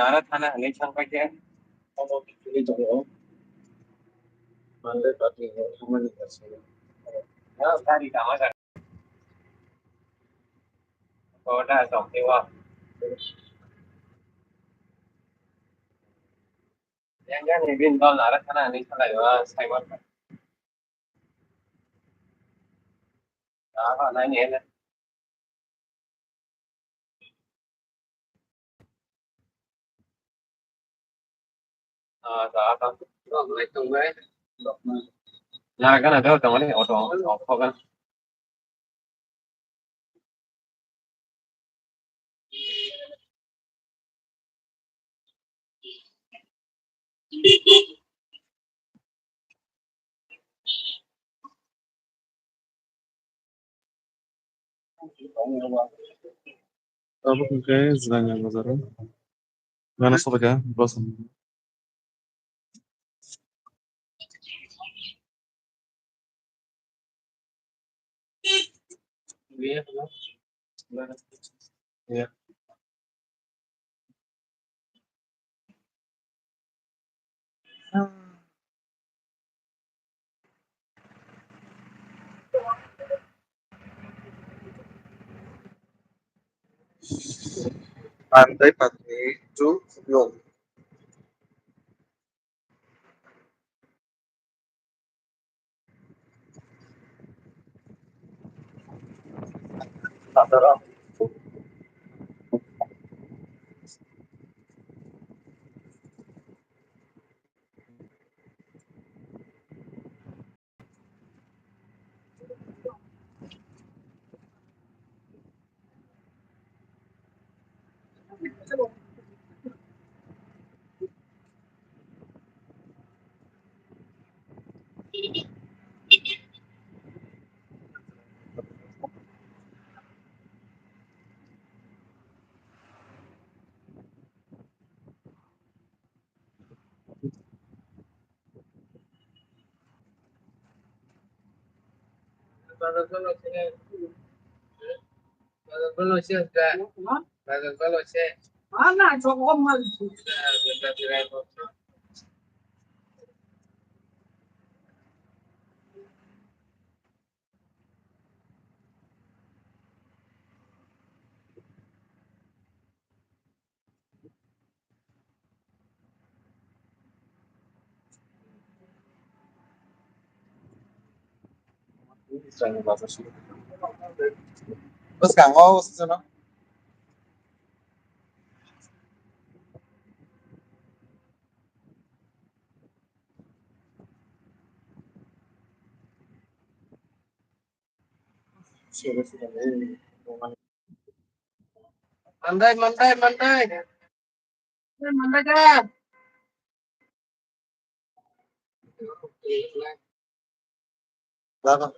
나라타는 안내창밖에 ini jauh mandai tadi cuma di sini ya tadi sama kan có đa dòng tiêu không yang yang ini bin kalau 나라타는 안내창가 sai mất đó còn nói nhẹ lên đó con đó lấy tung đấy là cái này tôi tổng này ở trong ở khó khăn Bakın zdania bazaru. Gana sodaka, basın. Iya. Pantai Patni to Yong. Tadara. Mana coba mal. Zdania bazaru. Bas kango sana. Sudah ini. Mandai, mandai, mandai. Mandai kan. Belakang.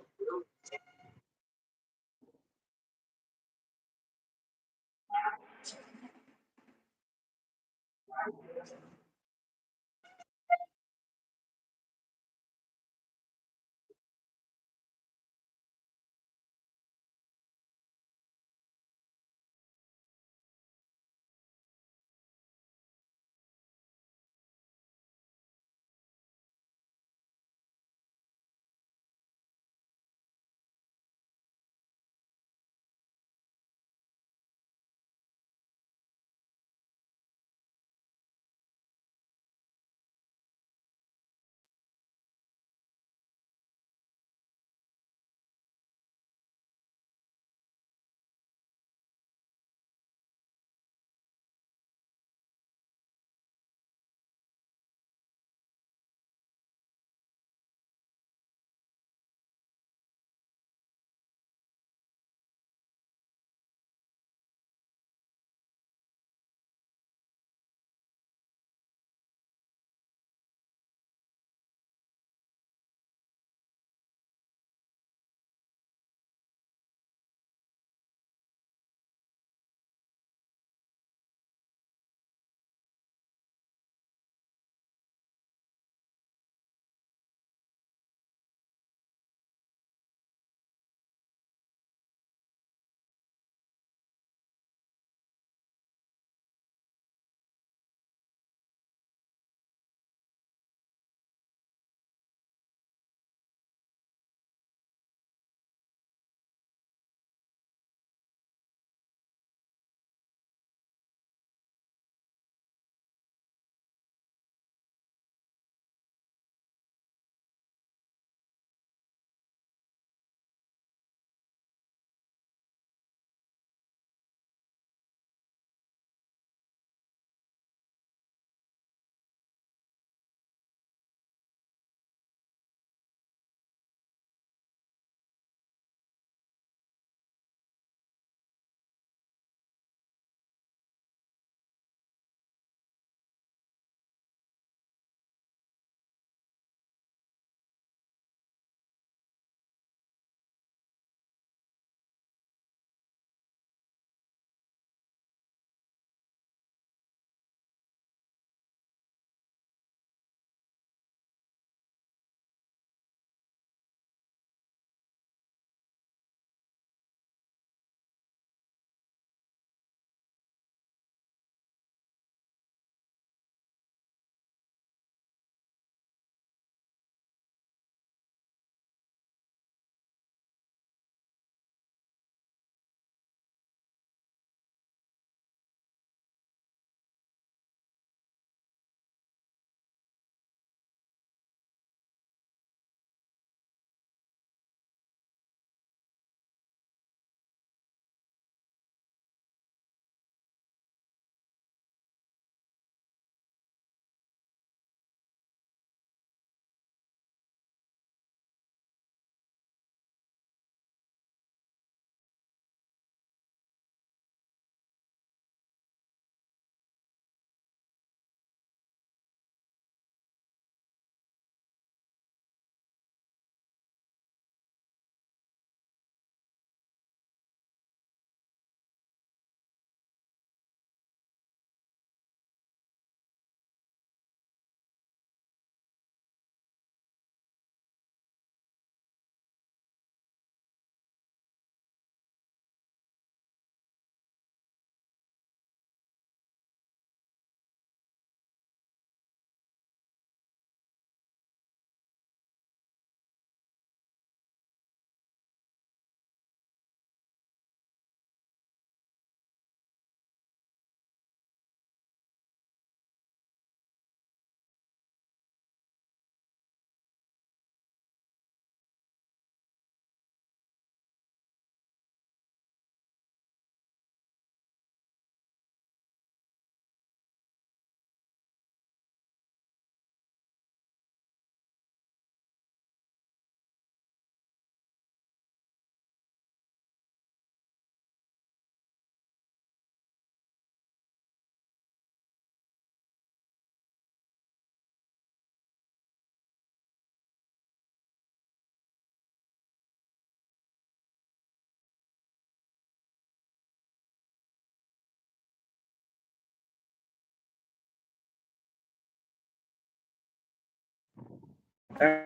Halo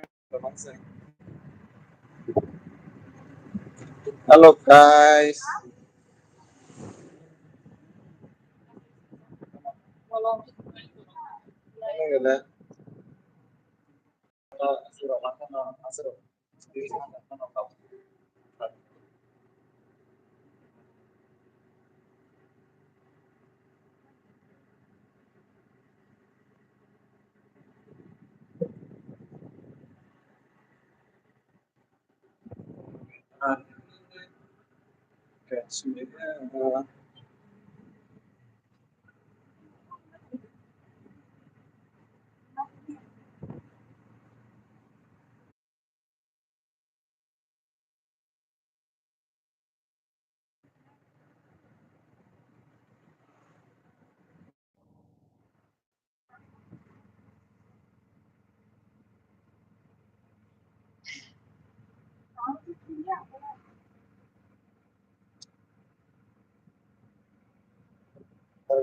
guys. Ini gila. Asiro makan asiro. Jadi makan tahu. Oke, sebenarnya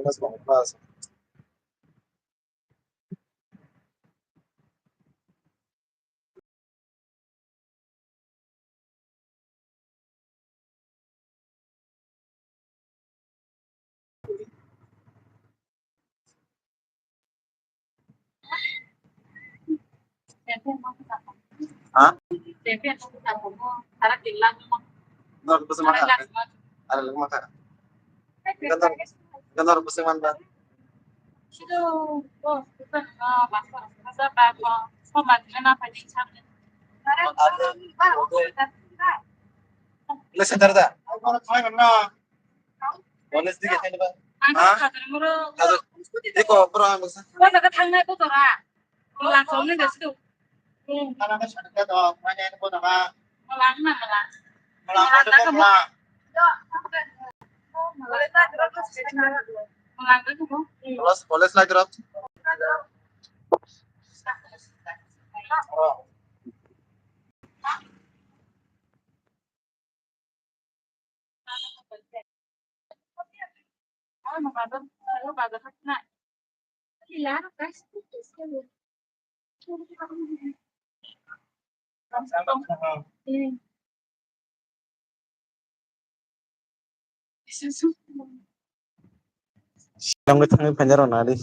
mas mau pas. Hah? Ntar pesen makan. Ada lagi makan. Ntar pesen makan. Lesen dah. Boleh sedikit ini pak. Hah? Iko berapa mas? Kalau mas ada tuh, mana yang pun apa? Melang. Boleh lagi rot. Yang itu nih panjaran nadis.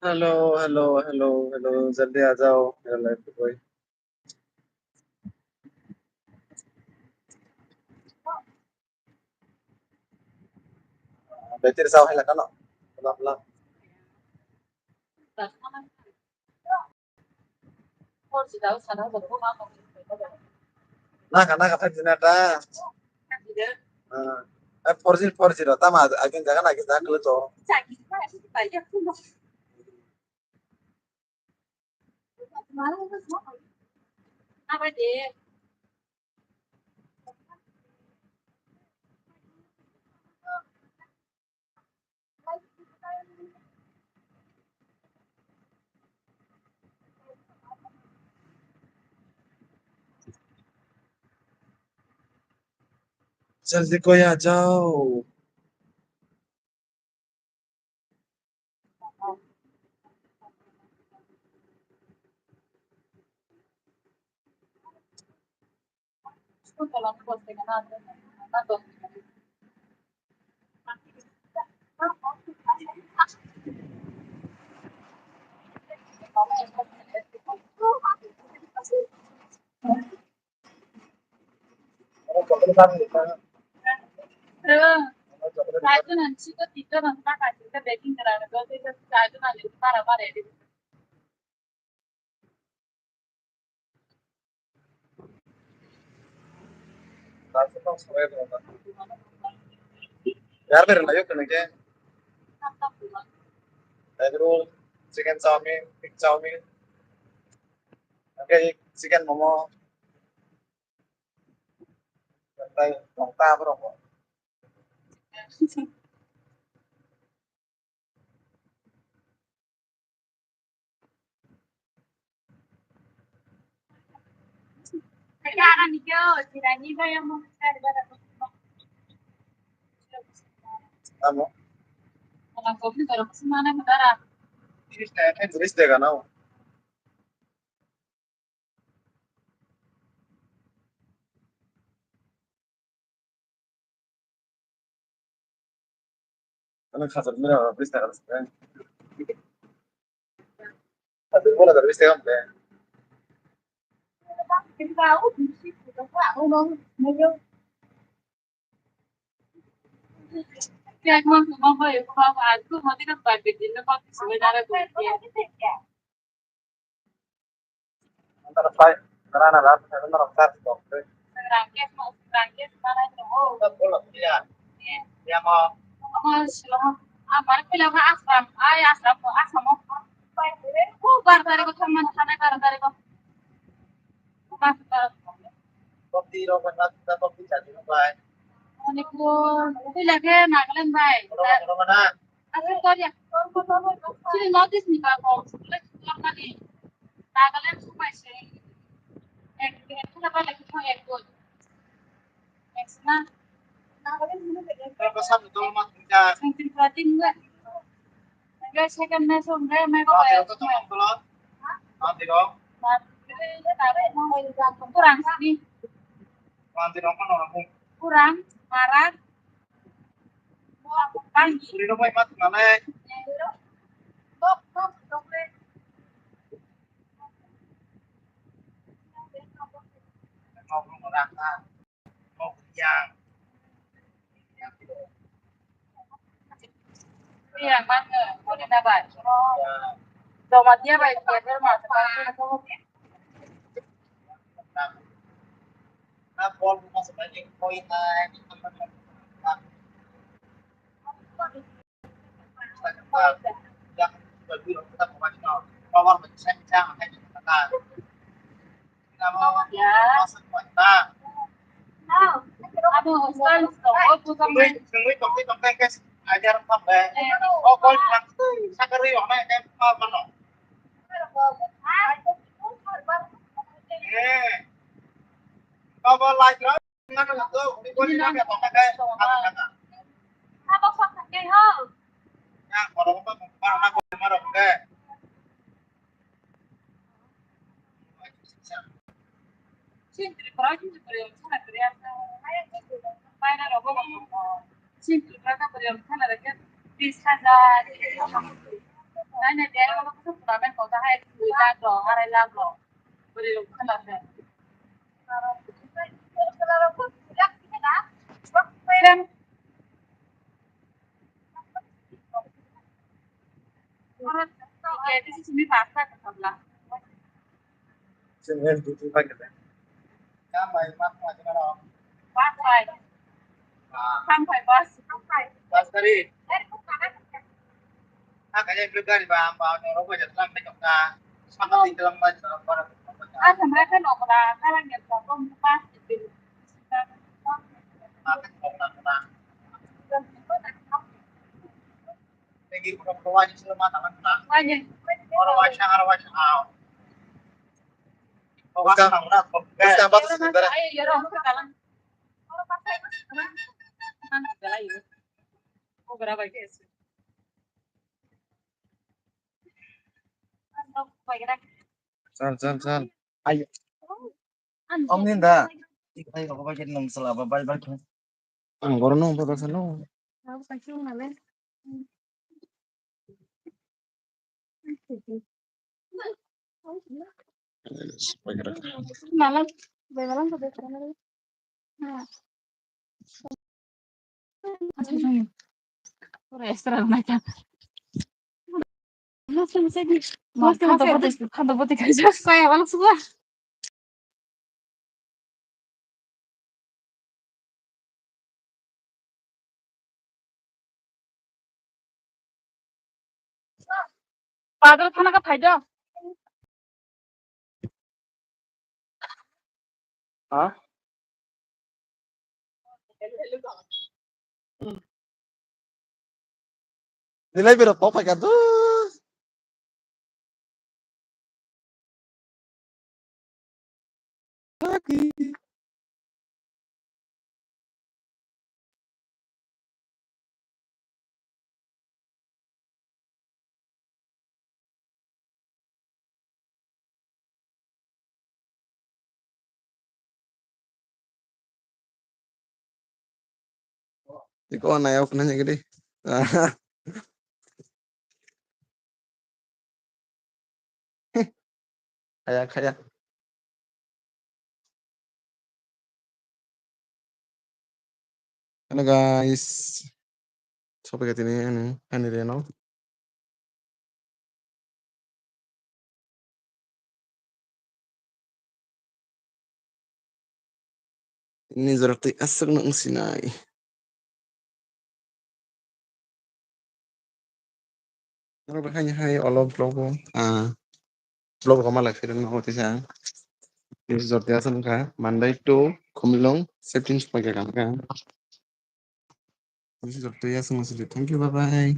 Hello hello hello hello जल्दी आ जाओ मेरा life boy बैठे रहो है लगा ना pelan pelan nah karena kata jenaka porsi rata mah agen jangan lagi tak keluar tuh जल्दी कोई आ जाओ यार मेरे लाइव करने के egg roll chicken chow mein pig chow mein oke chicken momo tay bóng ta bro kamu kopi kalau mana benar. turis deh kan aku. Karena kasar mira turis deh kan sebenarnya. Tapi mana turis deh kan deh. Kita tahu sih, kita tahu dong. Kaya kung sumabayo, kumakain ko, mati ng budget din na pati sebenarnya tuh ya. Antara fly karena ada antara flight kok. Serangkes mana itu? Oh, Boleh ya. Ya mau mas, apa bilang asram, ay asram ko, asram mo. Oh, bar-bar ko sama sana bar-bar ko. Mas, kopi roman kita kopi jadi apa? ini ko, bilang ke Nagaland bay. Roman mana? Asal ko ya. Sini notice nih kalau sulit lama nih. Nagaland supaya sih. Itu apa lagi tuh ya good. Next na. Nagaland muna Berapa satu tuh mak kita? ang tinratin nga. Guys, second na so may Mau itu tuh belum? Nanti dong. kurang sini. Nanti dong kan orang Kurang, marah. Pagi. Beli dong mat mana? Mau orang mau yang Iya, mana? Boleh dapat. Tomatnya baik ya, mas. nah bol masuk aja koin ini teman-teman. Yang bagi kita mau power mencang hanya katakan. Kita mau masuk kita. Ano, style ko. Pusang Sungguh tongkai guys ajar sampai. Oh kol sakari yo na kan mana? Kalau live lah mana tuh di kol ini apa pakai kata-kata. Habang sakit ho. Ya kalau apa mana kol mana pakai. Siyempre, parang yung parehong sana kaya kaya na robo ko. Siyempre, parang sana lagyan. Bisa na na dia kalau kita pernah kau dah hai lagu, hari lagu. Parehong sana na. Parang parang kayak di sini pasar sebelah. Sungguh itu pakai. Kamai mat macam mana? Pasar. Sampai bas. Pas tadi. Kayaknya juga di bawah orang gue jadi dalam mereka sangat di dalam baca orang. Ah, mereka nggak pernah kalau dia potong pas itu. Makan orang. Lagi kurang aja selama tangan kena. Aja. Orang wajah aw. Oh, kan berat. Bisa apa sih sebenarnya? Ayo ya roh sekarang. Kalau pakai kan segala itu. Oh, berapa guys? Sal. Ayo. Om Ninda. Ikay ko pa kin ng sala babal bal. Ang gorono pa sa no. Tahu pasti ngamen. Malam, malam sampai sekarang. Nah, restoran macam. Langsung saja. Mas kantor botik aja saya langsung lah. Padahal खाना का फायदा Hah? Nilai berapa pakai tuh? Lagi. Ikaw nayok na niya gede. Kaya kaya. Ano guys? So pagkat ini ano rin no? Ini zarti asal ng Sinai. Ano ba kanya hay olo vlog vlog ko malak sila na hoti siya. Ini zarti asal ka Monday to Kumilong 17 pagkakam ka. Ini zarti asal ng sila. Thank you, bye bye.